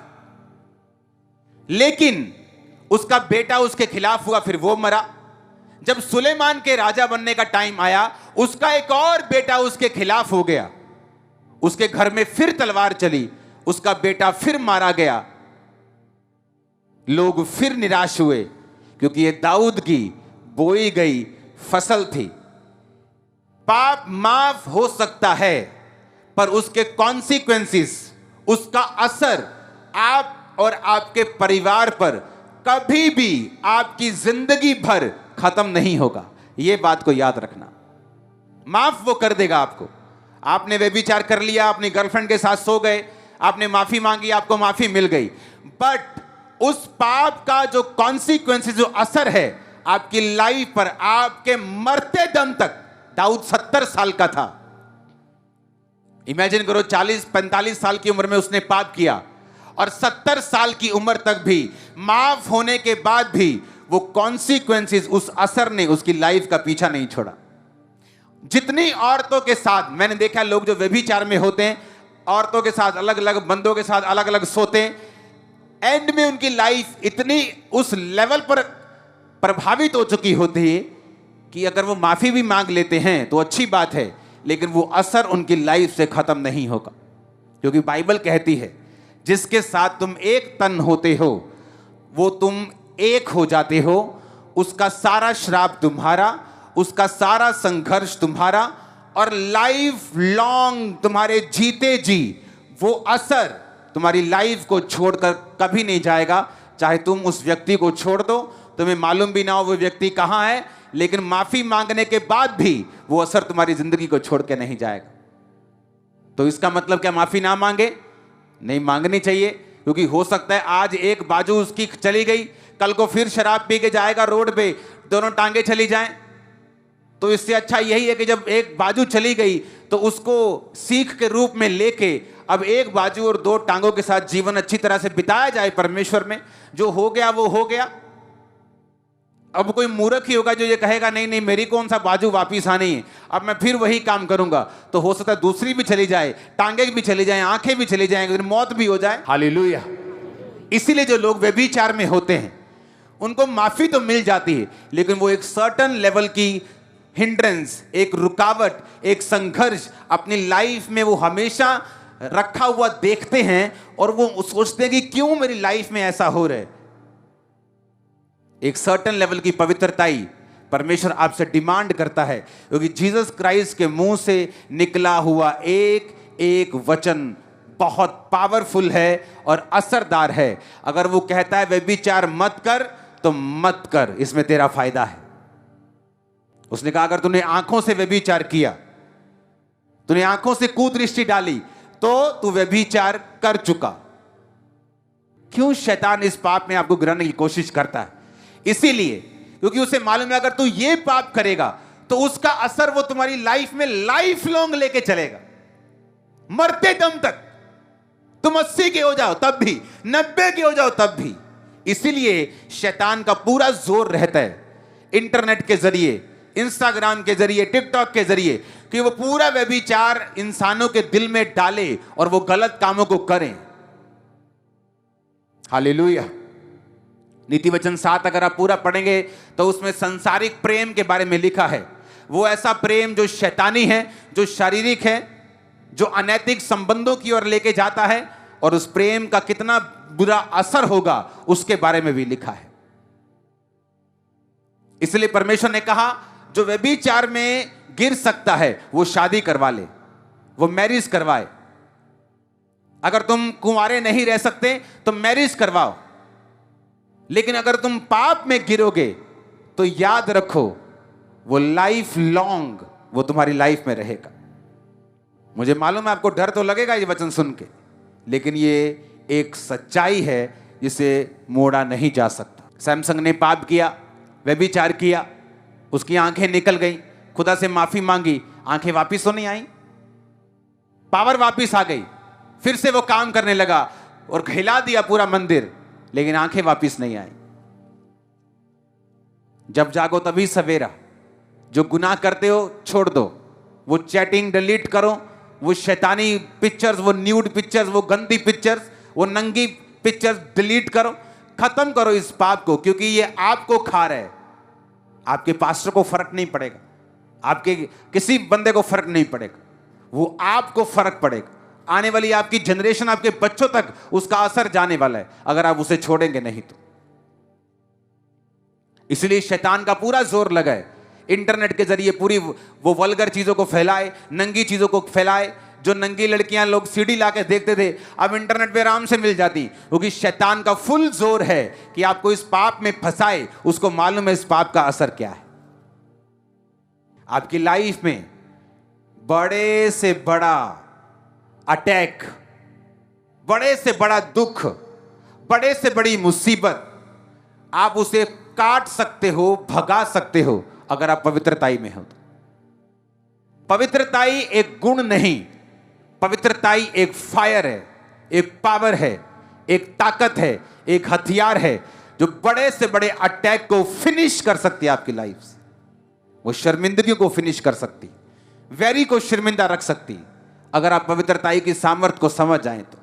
लेकिन उसका बेटा उसके खिलाफ हुआ, फिर वो मरा। जब सुलेमान के राजा बनने का टाइम आया, उसका एक और बेटा उसके खिलाफ हो गया, उसके घर में फिर तलवार चली, उसका बेटा फिर मारा गया। लोग फिर निराश हुए, क्योंकि ये दाऊद की बोई गई फसल थी। पाप माफ हो सकता है, पर उसके कॉन्सिक्वेंसेस, उसका असर आप और आपके परिवार पर कभी भी आपकी जिंदगी भर खत्म नहीं होगा। यह बात को याद रखना। माफ वो कर देगा आपको। आपने व्यभिचार कर लिया, अपनी गर्लफ्रेंड के साथ सो गए, आपने माफी मांगी, आपको माफी मिल गई, बट उस पाप का जो कॉन्सिक्वेंसेस, जो असर है आपकी लाइफ पर, आपके मरते दम तक। दाऊद 70 साल का था। इमेजिन करो, 40-45 साल की उम्र में उसने पाप किया, और 70 साल की उम्र तक भी, माफ होने के बाद भी वो कॉन्सिक्वेंसेस, उस असर ने उसकी लाइफ का पीछा नहीं छोड़ा। जितनी औरतों के साथ मैंने देखा, लोग जो व्यभिचार में होते हैं, औरतों के साथ अलग अलग, बंदों के साथ अलग अलग सोते हैं, एंड में उनकी लाइफ इतनी उस लेवल पर प्रभावित हो चुकी होती है कि अगर वो माफी भी मांग लेते हैं तो अच्छी बात है, लेकिन वो असर उनकी लाइफ से खत्म नहीं होगा। क्योंकि बाइबल कहती है, जिसके साथ तुम एक तन होते हो वो तुम एक हो जाते हो। उसका सारा श्राप तुम्हारा, उसका सारा संघर्ष तुम्हारा, और लाइफ लॉन्ग तुम्हारे जीते जी वो असर तुम्हारी लाइफ को छोड़कर कभी नहीं जाएगा। चाहे तुम उस व्यक्ति को छोड़ दो, तुम्हें मालूम भी ना हो वो व्यक्ति कहाँ है, लेकिन माफी मांगने के बाद भी वो असर तुम्हारी जिंदगी को छोड़ के नहीं जाएगा। तो इसका मतलब क्या माफी ना मांगे? नहीं मांगनी चाहिए, क्योंकि हो सकता है आज एक बाजू उसकी चली गई, कल को फिर शराब पी के जाएगा रोड पे, दोनों टांगे चली जाएं। तो इससे अच्छा यही है कि जब एक बाजू चली गई, तो उसको सीख के रूप में लेके अब एक बाजू और दो टांगों के साथ जीवन अच्छी तरह से बिताया जाए परमेश्वर में, जो हो गया वो हो गया। अब कोई मूर्ख ही होगा जो ये कहेगा नहीं नहीं मेरी कौन सा बाजू वापिस आनी है, अब मैं फिर वही काम करूंगा, तो हो सकता है दूसरी भी चली जाए, टांगे भी चली जाए, आंखें भी चली जाएंगी, मौत भी हो जाए। हालेलुया। इसीलिए जो लोग व्यभिचार में होते हैं उनको माफी तो मिल जाती है, लेकिन वो एक सर्टन लेवल की हिंड्रेंस, एक रुकावट, एक संघर्ष अपनी लाइफ में वो हमेशा रखा हुआ देखते हैं और वो सोचते हैं कि क्यों मेरी लाइफ में ऐसा हो रहा है। एक सर्टन लेवल की पवित्रताई परमेश्वर आपसे डिमांड करता है, क्योंकि जीसस क्राइस्ट के मुंह से निकला हुआ एक एक वचन बहुत पावरफुल है और असरदार है। अगर वो कहता है व्यभिचार मत कर तो मत कर, इसमें तेरा फायदा है। उसने कहा अगर तूने आंखों से व्यभिचार किया, तूने आंखों से कुदृष्टि डाली, तो तू व्यभिचार कर चुका। क्यों शैतान इस पाप में आपको गिराने की कोशिश करता है? इसीलिए क्योंकि उसे मालूम है अगर तू ये पाप करेगा तो उसका असर वो तुम्हारी लाइफ में लाइफ लॉन्ग लेके चलेगा, मरते दम तक। तुम 80 के हो जाओ तब भी, 90 के हो जाओ तब भी। इसीलिए शैतान का पूरा जोर रहता है इंटरनेट के जरिए, इंस्टाग्राम के जरिए, टिकटॉक के जरिए, कि वो पूरा व्यभिचार इंसानों के दिल में डाले और वो गलत कामों को करें। हालेलुया। नीति वचन 7 अगर आप पूरा पढ़ेंगे तो उसमें संसारिक प्रेम के बारे में लिखा है। वो ऐसा प्रेम जो शैतानी है, जो शारीरिक है, जो अनैतिक संबंधों की ओर लेके जाता है, और उस प्रेम का कितना बुरा असर होगा उसके बारे में भी लिखा है। इसलिए परमेश्वर ने कहा जो व्यभिचार में गिर सकता है वो शादी करवा ले, वो मैरिज करवाए। अगर तुम कुंवारे नहीं रह सकते तो मैरिज करवाओ, लेकिन अगर तुम पाप में गिरोगे तो याद रखो वो लाइफ लॉन्ग वो तुम्हारी लाइफ में रहेगा। मुझे मालूम है आपको डर तो लगेगा ये वचन सुन के, लेकिन ये एक सच्चाई है जिसे मोड़ा नहीं जा सकता। सैमसंग ने पाप किया, व्यभिचार किया, उसकी आंखें निकल गई, खुदा से माफी मांगी, आंखें वापिस तो नहीं आई, पावर वापिस आ गई, फिर से वो काम करने लगा और हिला दिया पूरा मंदिर, लेकिन आंखें वापिस नहीं आई। जब जागो तभी सवेरा। जो गुनाह करते हो छोड़ दो, वो चैटिंग डिलीट करो, वो शैतानी पिक्चर्स, वो न्यूड पिक्चर्स, वो गंदी पिक्चर्स, वो नंगी पिक्चर्स डिलीट करो, खत्म करो इस पाप को, क्योंकि ये आपको खा रहा है। आपके पास्टर को फर्क नहीं पड़ेगा, आपके किसी बंदे को फर्क नहीं पड़ेगा, वो आपको फर्क पड़ेगा। आने वाली आपकी जनरेशन, आपके बच्चों तक उसका असर जाने वाला है अगर आप उसे छोड़ेंगे नहीं तो। इसलिए शैतान का पूरा जोर लगा है इंटरनेट के जरिए पूरी वो वल्गर चीजों को फैलाए, नंगी चीजों को फैलाए। जो नंगी लड़कियां लोग सीडी लाके देखते थे अब इंटरनेट पे आराम से मिल जाती, क्योंकि शैतान का फुल जोर है कि आपको इस पाप में फंसाए। उसको मालूम है इस पाप का असर क्या है। आपकी लाइफ में बड़े से बड़ा अटैक, बड़े से बड़ा दुख, बड़े से बड़ी मुसीबत, आप उसे काट सकते हो, भगा सकते हो अगर आप पवित्रताई में हो तो। पवित्रताई एक गुण नहीं, पवित्रताई एक फायर है, एक पावर है, एक ताकत है, एक हथियार है जो बड़े से बड़े अटैक को फिनिश कर सकती है आपकी लाइफ से। वो शर्मिंदगी को फिनिश कर सकती, वैरी को शर्मिंदा रख सकती, अगर आप पवित्रताई की सामर्थ्य को समझ जाएं तो।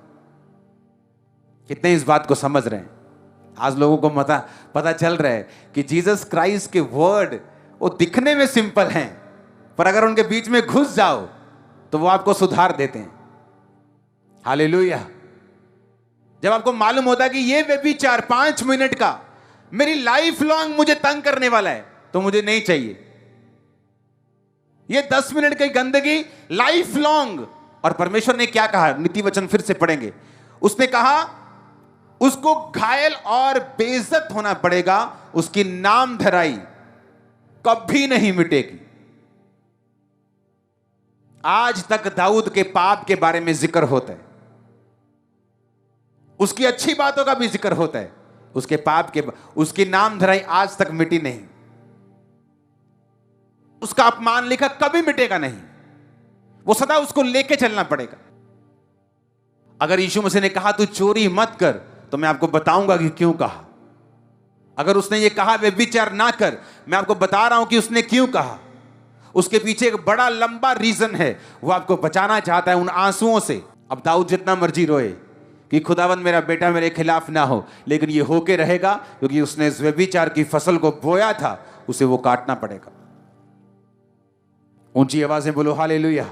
कितने इस बात को समझ रहे हैं? आज लोगों को पता चल रहा है कि जीसस क्राइस्ट के वर्ड वो दिखने में सिंपल हैं, पर अगर उनके बीच में घुस जाओ तो वो आपको सुधार देते हैं। हालेलुया। जब आपको मालूम होता है कि ये व्यभिचार 5 मिनट का मेरी लाइफ लॉन्ग मुझे तंग करने वाला है तो मुझे नहीं चाहिए। ये 10 मिनट की गंदगी लाइफ लॉन्ग। और परमेश्वर ने क्या कहा, नीति वचन फिर से पढ़ेंगे, उसने कहा उसको घायल और बेइज्जत होना पड़ेगा, उसकी नाम धराई कभी नहीं मिटेगी। आज तक दाऊद के पाप के बारे में जिक्र होता है, उसकी अच्छी बातों का भी जिक्र होता है, उसके पाप के उसकी नाम धराई आज तक मिटी नहीं। उसका अपमान लिखा कभी मिटेगा नहीं। वो सदा उसको लेके चलना पड़ेगा। अगर यीशु मसीह ने कहा तू चोरी मत कर, तो मैं आपको बताऊंगा कि क्यों कहा। अगर उसने ये कहा व्यभिचार ना कर, मैं आपको बता रहा हूं कि उसने क्यों कहा। उसके पीछे एक बड़ा लंबा रीजन है। वो आपको बचाना चाहता है उन आंसुओं से। अब दाऊद जितना मर्जी रोए कि खुदावंद मेरा बेटा मेरे खिलाफ ना हो, लेकिन ये होके रहेगा, क्योंकि उसने इस व्यभिचार की फसल को बोया था, उसे वो काटना पड़ेगा। ऊंची आवाज में बोलो हालेलुया।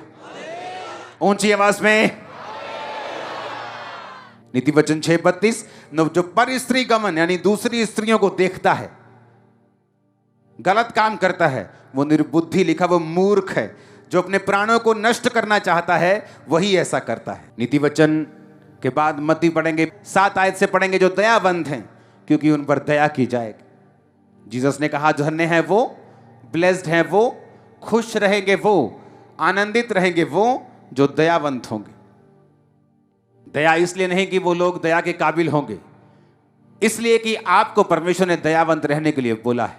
ऊंची आवाज में। नीति वचन 6:32, जो पर स्त्री गमन यानी दूसरी स्त्रियों को देखता है, गलत काम करता है, वो निर्बुद्धि लिखा, वो मूर्ख है। जो अपने प्राणों को नष्ट करना चाहता है वही ऐसा करता है। नीति वचन के बाद मत्ती पढ़ेंगे, 7 आयत से पढ़ेंगे, जो दयावंत हैं क्योंकि उन पर दया की जाएगी। जीसस ने कहा धन्य है वो, ब्लेस्ड है वो, खुश रहेंगे वो, आनंदित रहेंगे वो जो दयावंत होंगे। दया इसलिए नहीं कि वो लोग दया के काबिल होंगे, इसलिए कि आपको परमेश्वर ने दयावंत रहने के लिए बोला है।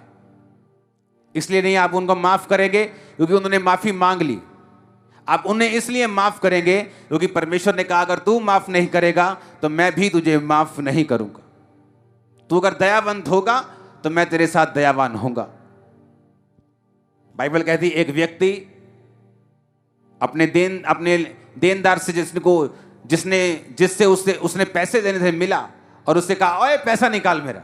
इसलिए नहीं आप उनको माफ करेंगे क्योंकि उन्होंने माफी मांग ली। आप उन्हें इसलिए माफ करेंगे क्योंकि परमेश्वर ने कहा अगर तू माफ नहीं करेगा तो मैं भी तुझे माफ नहीं करूंगा। तू अगर दयावंत होगा तो मैं तेरे साथ दयावान होऊंगा। बाइबल कहती एक व्यक्ति अपने देनदार से जिससे उसने पैसे देने थे मिला और उससे कहा ओए पैसा निकाल मेरा,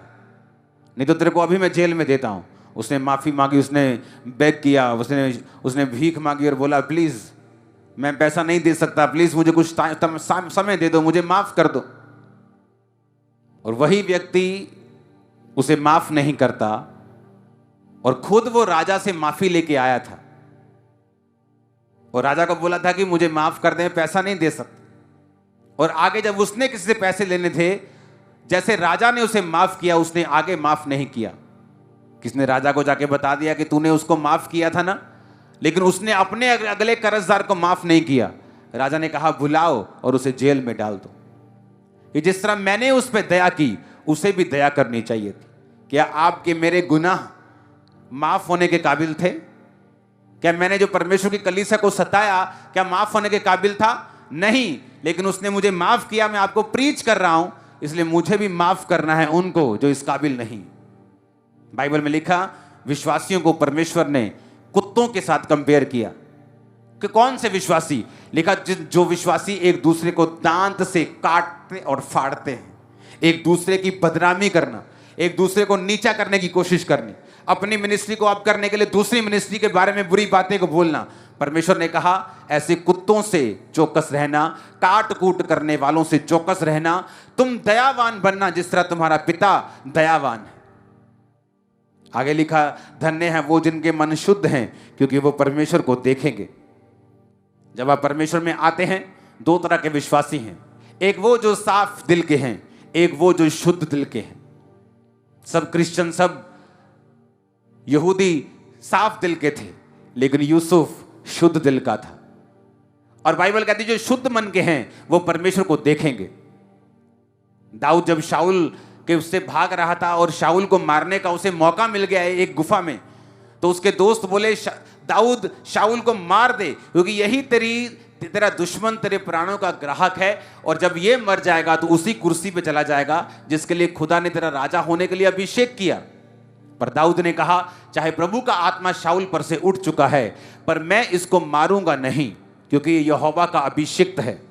नहीं तो तेरे को अभी मैं जेल में देता हूं। उसने माफी मांगी, उसने बेग किया, उसने भीख मांगी और बोला प्लीज मैं पैसा नहीं दे सकता, प्लीज मुझे कुछ समय दे दो, मुझे माफ कर दो। और वही व्यक्ति उसे माफ नहीं करता और खुद वो राजा से माफी लेके आया था और राजा को बोला था कि मुझे माफ कर दे, पैसा नहीं दे सकता। और आगे जब उसने किसी से पैसे लेने थे, जैसे राजा ने उसे माफ किया, उसने आगे माफ नहीं किया। किसने राजा को जाके बता दिया कि तूने उसको माफ किया था ना, लेकिन उसने अपने अगले कर्जदार को माफ नहीं किया। राजा ने कहा बुलाओ और उसे जेल में डाल दो। कि जिस तरह मैंने उस पर दया की, उसे भी दया करनी चाहिए थी। क्या आपके मेरे गुनाह माफ होने के काबिल थे? क्या मैंने जो परमेश्वर की कलीसिया को सताया, क्या माफ होने के काबिल था? नहीं, लेकिन उसने मुझे माफ किया। मैं आपको प्रीच कर रहा हूं, इसलिए मुझे भी माफ करना है उनको जो इस काबिल नहीं। बाइबल में लिखा विश्वासियों को परमेश्वर ने कुत्तों के साथ कंपेयर किया। कि कौन से विश्वासी? लिखा जो विश्वासी एक दूसरे को दांत से काटते और फाड़ते हैं, एक दूसरे की बदनामी करना, एक दूसरे को नीचा करने की कोशिश करनी, अपनी मिनिस्ट्री को अप करने के लिए दूसरी मिनिस्ट्री के बारे में बुरी बातें को बोलना। परमेश्वर ने कहा ऐसे कुत्तों से चौकस रहना, काट कूट करने वालों से चौकस रहना। तुम दयावान बनना जिस तरह तुम्हारा पिता दयावान है। आगे लिखा धन्य है वो जिनके मन शुद्ध हैं क्योंकि वो परमेश्वर को देखेंगे। जब आप परमेश्वर में आते हैं, 2 तरह के विश्वासी हैं। एक वो जो साफ दिल के हैं, एक वो जो शुद्ध दिल के हैं। सब क्रिश्चियन, सब यहूदी साफ दिल के थे, लेकिन यूसुफ शुद्ध दिल का था। और बाइबल कहती है जो शुद्ध मन के हैं वो परमेश्वर को देखेंगे। दाऊद जब शाऊल के उससे भाग रहा था और शाऊल को मारने का उसे मौका मिल गया है एक गुफा में, तो उसके दोस्त बोले दाऊद शाऊल को मार दे क्योंकि यही तेरा दुश्मन तेरे प्राणों का ग्राहक है, और जब ये मर जाएगा तो उसी कुर्सी पे चला जाएगा जिसके लिए खुदा ने तेरा राजा होने के लिए अभिषेक किया। पर दाऊद ने कहा चाहे प्रभु का आत्मा शाऊल पर से उठ चुका है, पर मैं इसको मारूंगा नहीं क्योंकि ये यहोवा का अभिषिक्त है।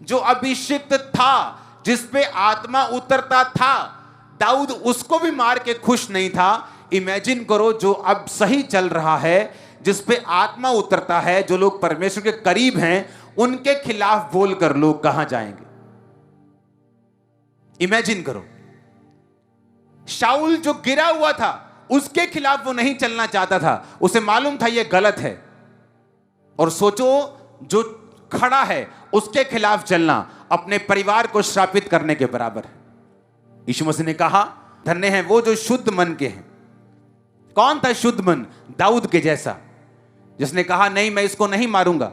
जो अभिषिक्त था, जिस पे आत्मा उतरता था, दाऊद उसको भी मार के खुश नहीं था। इमेजिन करो जो अब सही चल रहा है, जिस पे आत्मा उतरता है, जो लोग परमेश्वर के करीब हैं, उनके खिलाफ बोलकर लोग कहां जाएंगे? इमेजिन करो, शाऊल जो गिरा हुआ था उसके खिलाफ वो नहीं चलना चाहता था, उसे मालूम था ये गलत है। और सोचो जो खड़ा है उसके खिलाफ चलना अपने परिवार को श्रापित करने के बराबर है। यीशु मसीह ने कहा धन्य है वो जो शुद्ध मन के हैं। कौन था शुद्ध मन? दाऊद के जैसा, जिसने कहा नहीं मैं इसको नहीं मारूंगा,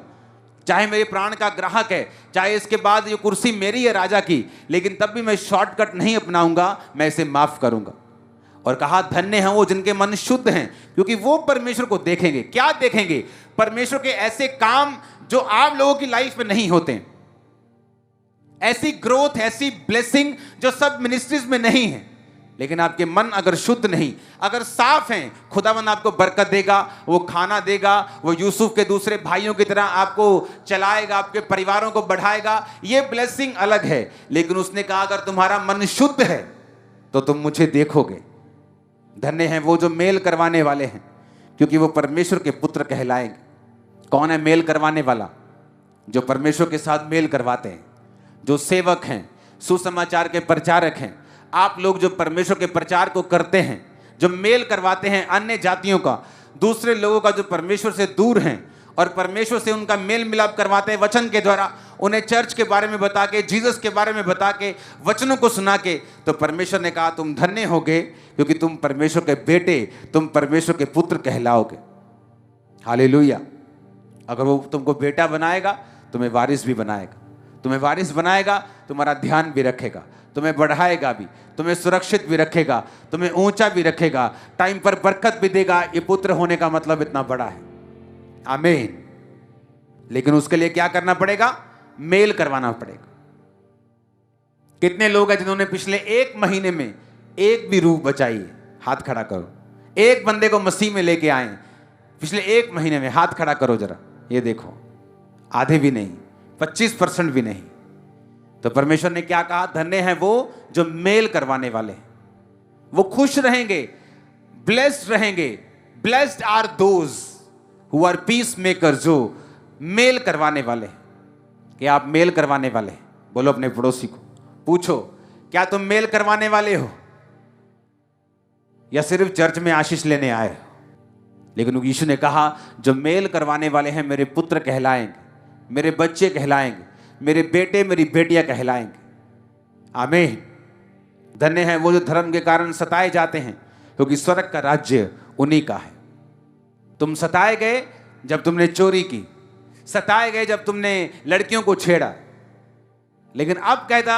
चाहे मेरे प्राण का ग्राहक है, चाहे इसके बाद ये कुर्सी मेरी है राजा की, लेकिन तब भी मैं शॉर्टकट नहीं अपनाऊंगा, मैं इसे माफ करूंगा। और कहा धन्य हैं वो जिनके मन शुद्ध हैं क्योंकि वो परमेश्वर को देखेंगे। क्या देखेंगे? परमेश्वर के ऐसे काम जो आप लोगों की लाइफ में नहीं होते। ऐसी ग्रोथ, ऐसी ब्लेसिंग जो सब मिनिस्ट्रीज में नहीं है। लेकिन आपके मन अगर शुद्ध नहीं, अगर साफ हैं, खुदावंद आपको बरकत देगा, वो खाना देगा, वो यूसुफ के दूसरे भाइयों की तरह आपको चलाएगा, आपके परिवारों को बढ़ाएगा। ये ब्लेसिंग अलग है। लेकिन उसने कहा अगर तुम्हारा मन शुद्ध है तो तुम मुझे देखोगे। धन्य हैं वो जो मेल करवाने वाले हैं, क्योंकि वो परमेश्वर के पुत्र कहलाएंगे। कौन है मेल करवाने वाला? जो परमेश्वर के साथ मेल करवाते हैं, जो सेवक हैं, सुसमाचार के प्रचारक हैं। आप लोग जो परमेश्वर के प्रचार को करते हैं, जो मेल करवाते हैं अन्य जातियों का, दूसरे लोगों का जो परमेश्वर से दूर हैं और परमेश्वर से उनका मेल मिलाप करवाते हैं वचन के द्वारा, उन्हें चर्च के बारे में बता के, जीसस के बारे में बता के, वचनों को सुना के, तो परमेश्वर ने कहा तुम धन्य होगे, क्योंकि तुम परमेश्वर के बेटे, तुम परमेश्वर के पुत्र कहलाओगे। हालेलुया। अगर वो तुमको बेटा बनाएगा, तुम्हें वारिस भी बनाएगा। तुम्हें वारिस बनाएगा, तुम्हारा ध्यान भी रखेगा, तुम्हें बढ़ाएगा भी, तुम्हें सुरक्षित भी रखेगा, तुम्हें ऊंचा भी रखेगा, टाइम पर बरकत भी देगा। ये पुत्र होने का मतलब इतना बड़ा है। आमीन। लेकिन उसके लिए क्या करना पड़ेगा? मेल करवाना पड़ेगा। कितने लोग हैं जिन्होंने पिछले 1 महीने में एक भी रूह बचाई है? हाथ खड़ा करो। एक बंदे को मसीह में लेके आए पिछले 1 महीने में, हाथ खड़ा करो जरा। ये देखो, आधे भी नहीं, 25% भी नहीं। तो परमेश्वर ने क्या कहा? धन्य हैं वो जो मेल करवाने वाले हैं। वो खुश रहेंगे, ब्लेस्ड रहेंगे। Blessed are those who are peace maker, जो मेल करवाने वाले हैं। क्या आप मेल करवाने वाले हैं? बोलो अपने पड़ोसी को, पूछो क्या तुम मेल करवाने वाले हो, या सिर्फ चर्च में आशीष लेने आए हो? लेकिन यीशु ने कहा जो मेल करवाने वाले हैं मेरे पुत्र कहलाएंगे, मेरे बच्चे कहलाएंगे, मेरे बेटे मेरी बेटियां कहलाएंगे। आमीन। धन्य हैं वो जो धर्म के कारण सताए जाते हैं, क्योंकि स्वर्ग का राज्य उन्हीं का है। तुम सताए गए जब तुमने चोरी की, सताए गए जब तुमने लड़कियों को छेड़ा, लेकिन अब कहता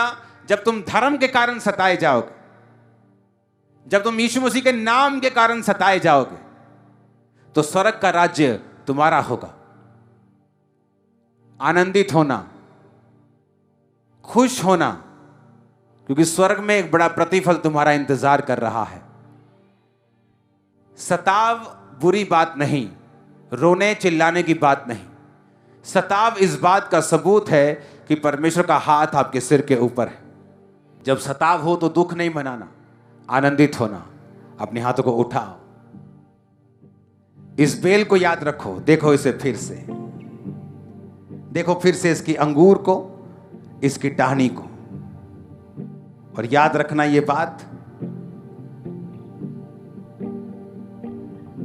जब तुम धर्म के कारण सताए जाओगे, जब तुम यीशु मसीह के नाम के कारण सताए जाओगे, तो स्वर्ग का राज्य तुम्हारा होगा। आनंदित होना, खुश होना, क्योंकि स्वर्ग में एक बड़ा प्रतिफल तुम्हारा इंतजार कर रहा है। सताव बुरी बात नहीं, रोने चिल्लाने की बात नहीं। सताव इस बात का सबूत है कि परमेश्वर का हाथ आपके सिर के ऊपर है। जब सताव हो तो दुख नहीं मनाना, आनंदित होना। अपने हाथों को उठाओ, इस बेल को याद रखो, देखो इसे फिर से, देखो फिर से इसकी अंगूर को, इसकी टहनी को, और याद रखना ये बात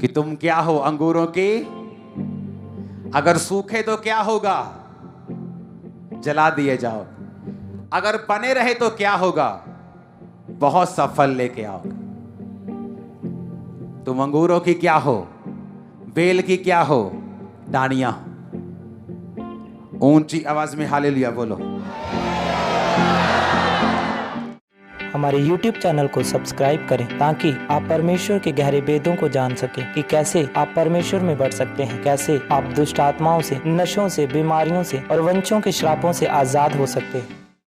कि तुम क्या हो अंगूरों की। अगर सूखे तो क्या होगा? जला दिए जाओ। अगर बने रहे तो क्या होगा? बहुत सा फल लेके आओगे। तुम अंगूरों की क्या हो? बेल की क्या हो? डानियां। ऊंची आवाज में हालेलुया बोलो। हमारे YouTube चैनल को सब्सक्राइब करें ताकि आप परमेश्वर के गहरे वेदों को जान सकें कि कैसे आप परमेश्वर में बढ़ सकते हैं, कैसे आप दुष्ट आत्माओं से, नशों से, बीमारियों से और वंशों के श्रापों से आजाद हो सकते हैं।